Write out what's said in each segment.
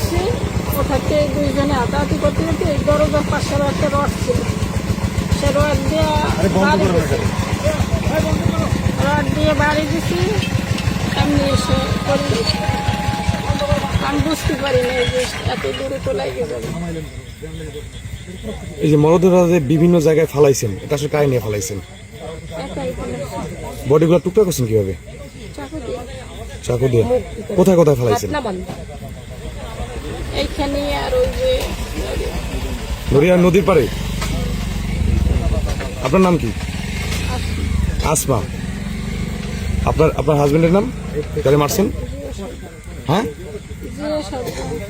গেছি, ও থেকে দুইজনে হাতাহাতি করতে করতে এই দরজার পাশের একটা রড ছিল, সে রড দিয়ে বাড়ি দিছি। এমনি এসে করি, আমি বুঝতে পারি না যে এত দূরে তো লাগে যাবে। এই যে মরদেহটা যে বিভিন্ন জায়গায় ফালাইছেন, এটা আসলে কায় নিয়ে ফালাইছেন? একাই বডিগুলো টুকটাক করছেন কিভাবে? চাকু দিয়ে চাকু দিয়ে। কোথায় কোথায় ফালাইছেন? এইখানে আর ওই যে নড়িয়া নদীর পাড়ে। আপনার নাম কি? আসমা। আপনার আপনার হাজবেন্ডের নাম? কারে মারছেন? হ্যাঁ,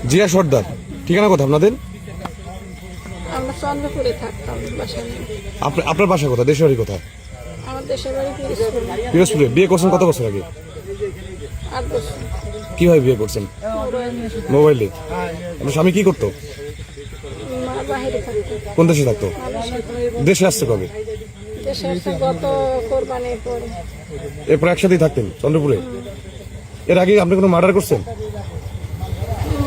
জিয়া সর্দার। ঠিকানা কোথায় আপনাদের? আমরা চন্দ্রপুরে থাকতাম বাসা নিয়ে। আপনার বাসা কোথায়? দেশের বাড়ি কোথায়? আমার দেশের বাড়ি পিরোজপুর। পিরোজপুরে। বিয়ে করছেন কত বছর আগে? 8 বছর। কিভাবে বিয়ে করছেন? মোবাইলে। আপনার স্বামী কি করতো? মা বাইরে থাকতো। কোন দেশে থাকতো? দেশে আসছে কবে? দেশে এসে গত কোরবানির পরে। এরপর একসাথেই থাকতেন চন্দ্রপুরে? এর আগে আপনি কোনো মার্ডার করছেন?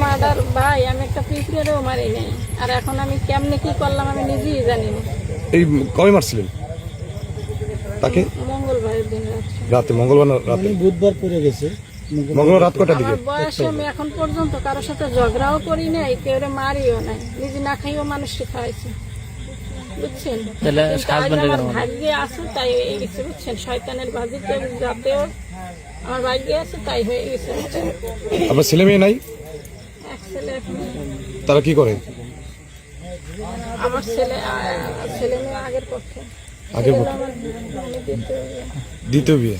মার্ডার ভাই, আমি একটা পিঁপড়েরও মারি নাই। আর এখন আমি কেমনে কি করলাম আমি নিজেই জানি না। এই কবে মারছিলেন তাকে? মঙ্গলবারের দিন রাতে। মঙ্গলবার রাতে? বুধবার পরে গেছে। মঙ্গলবার রাত কটার দিকে? আমার বয়সে আমি এখন পর্যন্ত কারোর সাথে ঝগড়াও করি নাই, কেউ মারিও নাই, নিজে না খাইও মানুষকে খাওয়াইছি, বুঝছেন? কিন্তু আজ আমার ভাগ্যে আছে তাই হয়ে গেছে, বুঝছেন? শয়তানের বাজিতে যাতেও আমার ভাগ্যে আছে তাই হয়ে গেছে, বুঝছেন? আপনার ছেলে মেয়ে নাই? এক ছেলে এখন। তারা কি করে? আমার ছেলে মেয়ে আগের পক্ষে। আগের পক্ষে। আমার দ্বিতীয় বিয়ে। দ্বিতীয় বিয়ে।